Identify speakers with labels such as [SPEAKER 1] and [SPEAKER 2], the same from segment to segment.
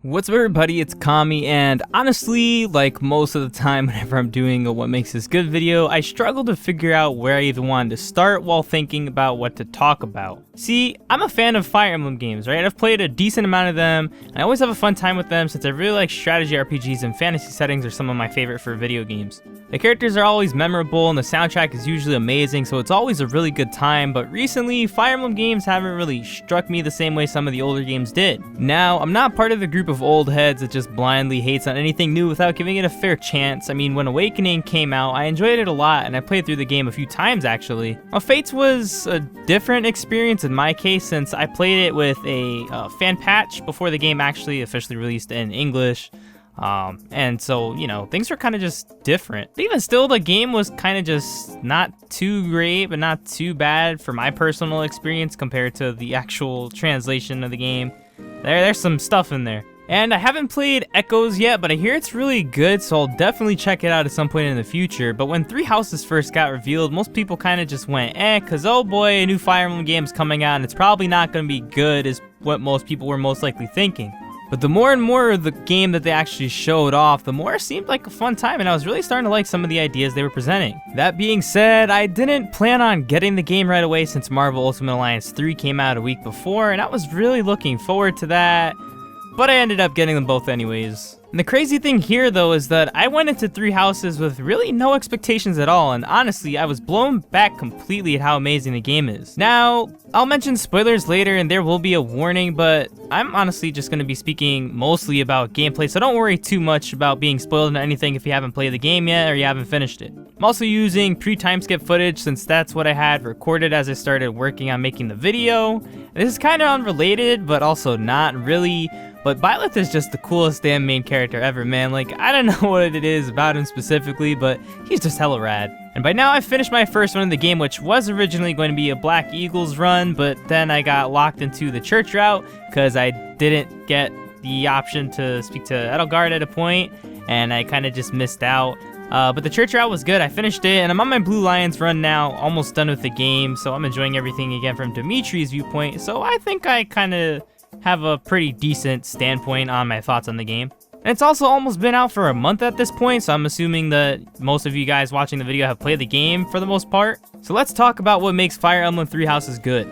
[SPEAKER 1] What's up everybody, it's Kami, and honestly, like most of the time whenever I'm doing a what makes this good video, I struggle to figure out where I even wanted to start while thinking about what to talk about. See, I'm a fan of Fire Emblem games, right? I've played a decent amount of them, and I always have a fun time with them since I really like strategy RPGs and fantasy settings are some of my favorite for video games. The characters are always memorable and the soundtrack is usually amazing, so it's always a really good time, but recently, Fire Emblem games haven't really struck me the same way some of the older games did. Now, I'm not part of the group of old heads that just blindly hates on anything new without giving it a fair chance. I mean, when Awakening came out, I enjoyed it a lot, and I played through the game a few times actually. Fates was a different experience in my case since I played it with a fan patch before the game actually officially released in English. And so, you know, things were kind of just different. But even still, the game was kind of just not too great, but not too bad for my personal experience compared to the actual translation of the game. There's some stuff in there. And I haven't played Echoes yet, but I hear it's really good, so I'll definitely check it out at some point in the future. But when Three Houses first got revealed, most people kind of just went, cause oh boy, a new Fire Emblem game's coming out, and it's probably not gonna be good, is what most people were most likely thinking. But the more and more of the game that they actually showed off, the more it seemed like a fun time, and I was really starting to like some of the ideas they were presenting. That being said, I didn't plan on getting the game right away since Marvel Ultimate Alliance 3 came out a week before, and I was really looking forward to that. But I ended up getting them both anyways. And the crazy thing here though is that I went into Three Houses with really no expectations at all, and honestly I was blown back completely at how amazing the game is. Now, I'll mention spoilers later and there will be a warning, but I'm honestly just going to be speaking mostly about gameplay, so don't worry too much about being spoiled into anything if you haven't played the game yet or you haven't finished it. I'm also using pre-time skip footage since that's what I had recorded as I started working on making the video. This is kind of unrelated, but also not really. But Byleth is just the coolest damn main character ever, man. Like, I don't know what it is about him specifically, but he's just hella rad. And by now I've finished my first run of the game, which was originally going to be a Black Eagles run, but then I got locked into the church route because I didn't get the option to speak to Edelgard at a point, and I kind of just missed out. But the church route was good. I finished it, and I'm on my Blue Lions run now, almost done with the game, so I'm enjoying everything again from Dimitri's viewpoint, so I think I kind of have a pretty decent standpoint on my thoughts on the game. And it's also almost been out for a month at this point, so I'm assuming that most of you guys watching the video have played the game for the most part. So let's talk about what makes Fire Emblem Three Houses good.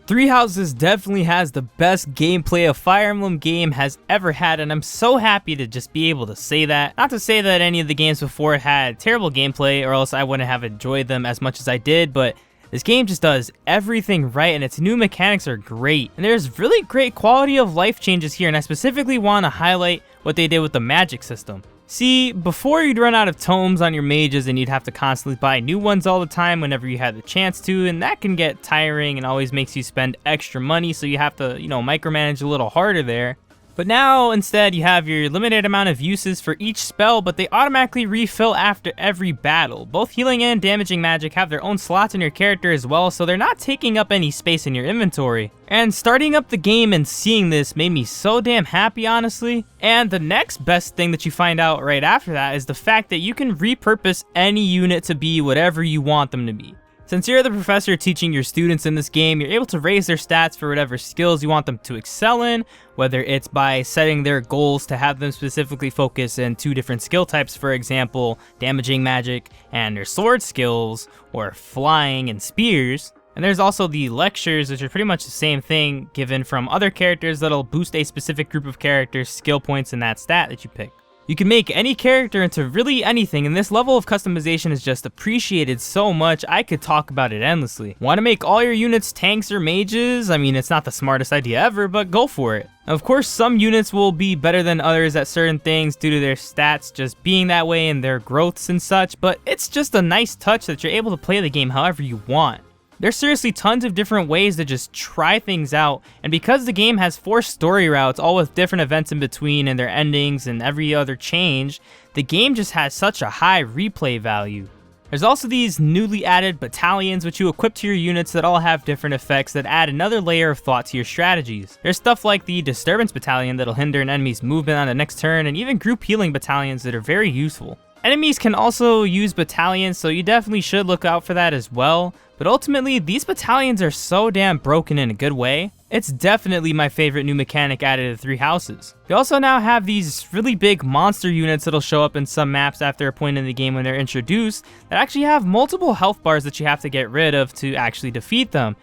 [SPEAKER 1] Three Houses definitely has the best gameplay a Fire Emblem game has ever had, and I'm so happy to just be able to say that. Not to say that any of the games before had terrible gameplay or else I wouldn't have enjoyed them as much as I did, but this game just does everything right, and its new mechanics are great. And there's really great quality of life changes here, and I specifically want to highlight what they did with the magic system. See, before you'd run out of tomes on your mages and you'd have to constantly buy new ones all the time whenever you had the chance to, and that can get tiring and always makes you spend extra money, so you have to, micromanage a little harder there. But now, instead, you have your limited amount of uses for each spell, but they automatically refill after every battle. Both healing and damaging magic have their own slots in your character as well, so they're not taking up any space in your inventory. And starting up the game and seeing this made me so damn happy, honestly. And the next best thing that you find out right after that is the fact that you can repurpose any unit to be whatever you want them to be. Since you're the professor teaching your students in this game, you're able to raise their stats for whatever skills you want them to excel in, whether it's by setting their goals to have them specifically focus in two different skill types, for example, damaging magic and their sword skills, or flying and spears. And there's also the lectures, which are pretty much the same thing given from other characters that'll boost a specific group of characters' skill points in that stat that you pick. You can make any character into really anything, and this level of customization is just appreciated so much, I could talk about it endlessly. Want to make all your units tanks or mages? I mean, it's not the smartest idea ever, but go for it. Of course, some units will be better than others at certain things due to their stats just being that way and their growths and such, but it's just a nice touch that you're able to play the game however you want. There's seriously tons of different ways to just try things out, and because the game has 4 story routes, all with different events in between and their endings and every other change, the game just has such a high replay value. There's also these newly added battalions which you equip to your units that all have different effects that add another layer of thought to your strategies. There's stuff like the Disturbance Battalion that'll hinder an enemy's movement on the next turn, and even group healing battalions that are very useful. Enemies can also use battalions, so you definitely should look out for that as well. But ultimately, these battalions are so damn broken in a good way. It's definitely my favorite new mechanic added to 3 houses. You also now have these really big monster units that'll show up in some maps after a point in the game when they're introduced that actually have multiple health bars that you have to get rid of to actually defeat them.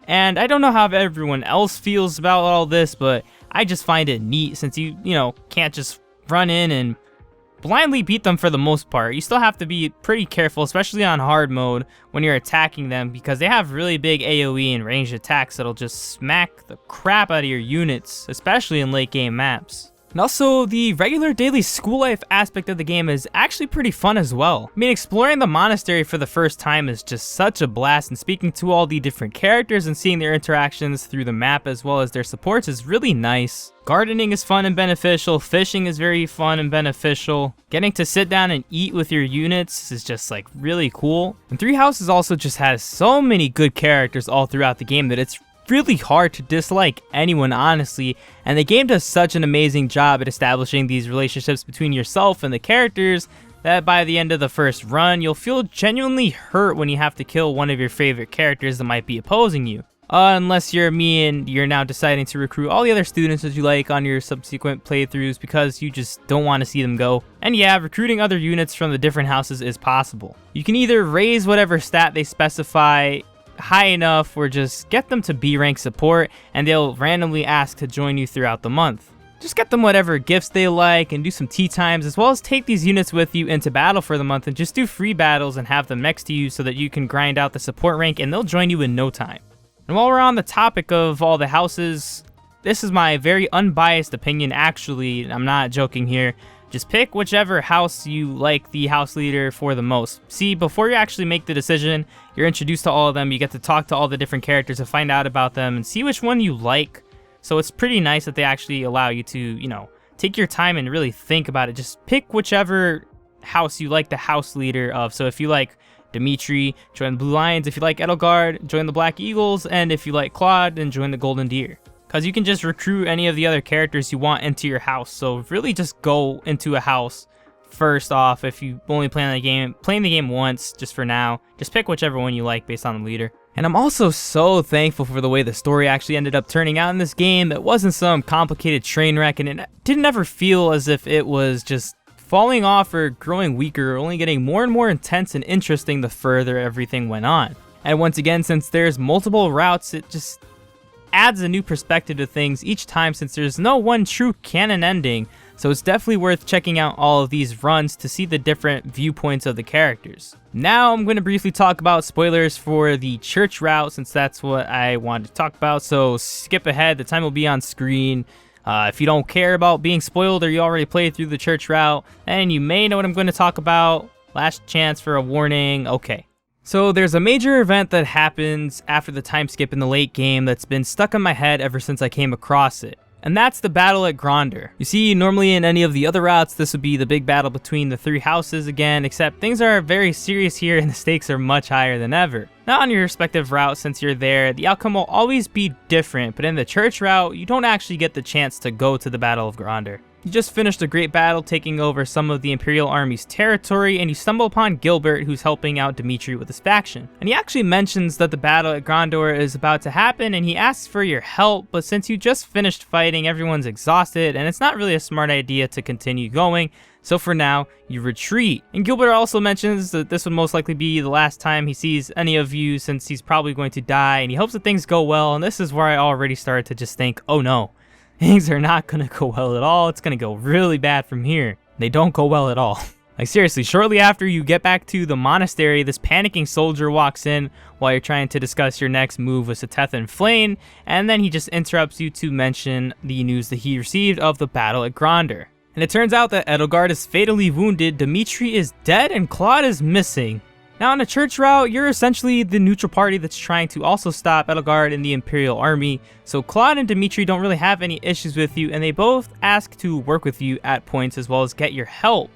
[SPEAKER 1] And I don't know how everyone else feels about all this, but I just find it neat since you can't just run in and blindly beat them for the most part. You still have to be pretty careful, especially on hard mode when you're attacking them, because they have really big AoE and ranged attacks that'll just smack the crap out of your units, especially in late game maps. And also, the regular daily school life aspect of the game is actually pretty fun as well. I mean, exploring the monastery for the first time is just such a blast, and speaking to all the different characters and seeing their interactions through the map as well as their supports is really nice. Gardening is fun and beneficial, fishing is very fun and beneficial, getting to sit down and eat with your units is just like really cool. And 3 Houses also just has so many good characters all throughout the game that it's really hard to dislike anyone, honestly, and the game does such an amazing job at establishing these relationships between yourself and the characters that by the end of the first run, you'll feel genuinely hurt when you have to kill one of your favorite characters that might be opposing you. Unless you're me and you're now deciding to recruit all the other students that you like on your subsequent playthroughs because you just don't want to see them go. And yeah, recruiting other units from the different houses is possible. You can either raise whatever stat they specify high enough or just get them to B rank support and they'll randomly ask to join you throughout the month. Just get them whatever gifts they like and do some tea times, as well as take these units with you into battle for the month and just do free battles and have them next to you so that you can grind out the support rank and they'll join you in no time. And while we're on the topic of all the houses, this is my very unbiased opinion, actually, I'm not joking here. Just pick whichever house you like the house leader for the most. See, before you actually make the decision, you're introduced to all of them, you get to talk to all the different characters and find out about them and see which one you like. So it's pretty nice that they actually allow you to, take your time and really think about it. Just pick whichever house you like the house leader of. So if you like Dimitri, join the Blue Lions. If you like Edelgard, join the Black Eagles. And if you like Claude, then join the Golden Deer. Because you can just recruit any of the other characters you want into your house. So really just go into a house first off if you only playing the game once, just for now. Just pick whichever one you like based on the leader. And I'm also so thankful for the way the story actually ended up turning out in this game. It wasn't some complicated train wreck, and it didn't ever feel as if it was just falling off or growing weaker, or only getting more and more intense and interesting the further everything went on. And once again, since there's multiple routes, it just adds a new perspective to things each time, since there's no one true canon ending. So it's definitely worth checking out all of these runs to see the different viewpoints of the characters. Now I'm going to briefly talk about spoilers for the church route, since that's what I wanted to talk about. So skip ahead, the time will be on screen. If you don't care about being spoiled or you already played through the church route, then you may know what I'm going to talk about. Last chance for a warning. Okay. So there's a major event that happens after the time skip in the late game that's been stuck in my head ever since I came across it. And that's the battle at Gronder. You see, normally in any of the other routes, this would be the big battle between the 3 houses again, except things are very serious here and the stakes are much higher than ever. Now on your respective route, since you're there, the outcome will always be different, but in the church route, you don't actually get the chance to go to the Battle of Gronder. You just finished a great battle taking over some of the Imperial Army's territory, and you stumble upon Gilbert, who's helping out Dimitri with his faction. And he actually mentions that the battle at Gronder is about to happen, and he asks for your help, but since you just finished fighting, everyone's exhausted, and it's not really a smart idea to continue going, so for now, you retreat. And Gilbert also mentions that this would most likely be the last time he sees any of you, since he's probably going to die, and he hopes that things go well, and this is where I already started to just think, oh no. Things are not going to go well at all. It's going to go really bad from here. They don't go well at all. Like seriously, shortly after you get back to the monastery, this panicking soldier walks in while you're trying to discuss your next move with Seteth and Flane, and then he just interrupts you to mention the news that he received of the battle at Gronder. And it turns out that Edelgard is fatally wounded, Dimitri is dead, and Claude is missing. Now on the church route, you're essentially the neutral party that's trying to also stop Edelgard and the Imperial Army, so Claude and Dimitri don't really have any issues with you, and they both ask to work with you at points as well as get your help.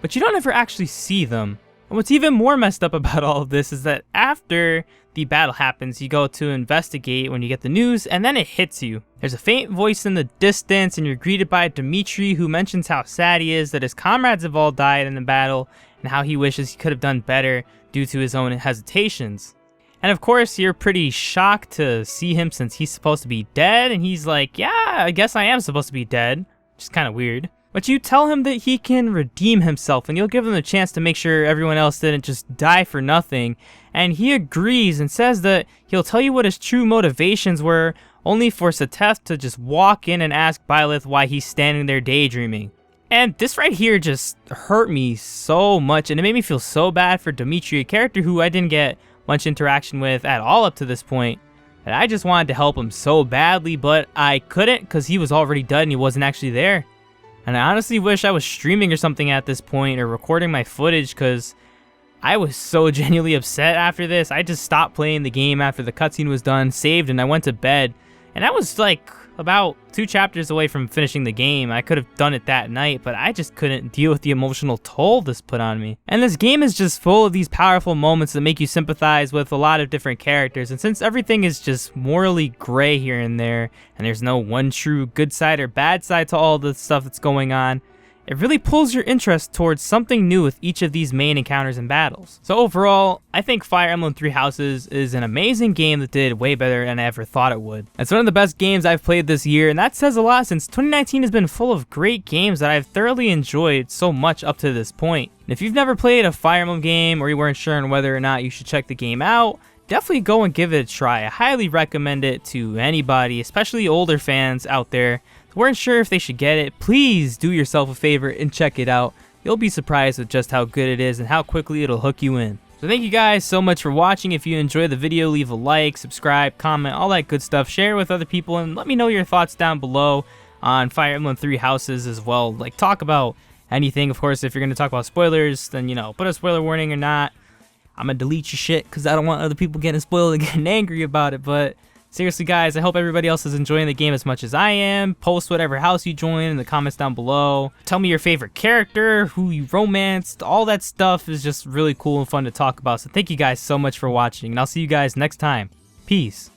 [SPEAKER 1] But you don't ever actually see them. And what's even more messed up about all of this is that after the battle happens, you go to investigate when you get the news, and then it hits you. There's a faint voice in the distance, and you're greeted by Dmitri, who mentions how sad he is that his comrades have all died in the battle, and how he wishes he could have done better due to his own hesitations. And of course, you're pretty shocked to see him since he's supposed to be dead, and he's like, yeah, I guess I am supposed to be dead, which is kind of weird. But you tell him that he can redeem himself, and you'll give him a chance to make sure everyone else didn't just die for nothing. And he agrees and says that he'll tell you what his true motivations were, only for Seteth to just walk in and ask Byleth why he's standing there daydreaming. And this right here just hurt me so much, and it made me feel so bad for Dmitri, a character who I didn't get much interaction with at all up to this point. And I just wanted to help him so badly, but I couldn't because he was already dead and he wasn't actually there. And I honestly wish I was streaming or something at this point or recording my footage, because I was so genuinely upset after this. I just stopped playing the game after the cutscene was done, saved, and I went to bed. And I was like about 2 chapters away from finishing the game. I could have done it that night, but I just couldn't deal with the emotional toll this put on me. And this game is just full of these powerful moments that make you sympathize with a lot of different characters. And since everything is just morally gray here and there, and there's no one true good side or bad side to all the stuff that's going on, it really pulls your interest towards something new with each of these main encounters and battles. So overall, I think Fire Emblem Three Houses is an amazing game that did way better than I ever thought it would. It's one of the best games I've played this year, and that says a lot since 2019 has been full of great games that I've thoroughly enjoyed so much up to this point. And if you've never played a Fire Emblem game, or you weren't sure on whether or not you should check the game out, definitely go and give it a try. I highly recommend it to anybody, especially older fans out there who weren't sure if they should get it. Please do yourself a favor and check it out. You'll be surprised with just how good it is and how quickly it'll hook you in. So thank you guys so much for watching. If you enjoyed the video, leave a like, subscribe, comment, all that good stuff. Share with other people and let me know your thoughts down below on Fire Emblem Three Houses as well. Like, talk about anything. Of course, if you're going to talk about spoilers, then, you know, put a spoiler warning or not. I'm going to delete your shit because I don't want other people getting spoiled and getting angry about it. But seriously, guys, I hope everybody else is enjoying the game as much as I am. Post whatever house you join in the comments down below. Tell me your favorite character, who you romanced. All that stuff is just really cool and fun to talk about. So thank you guys so much for watching, and I'll see you guys next time. Peace.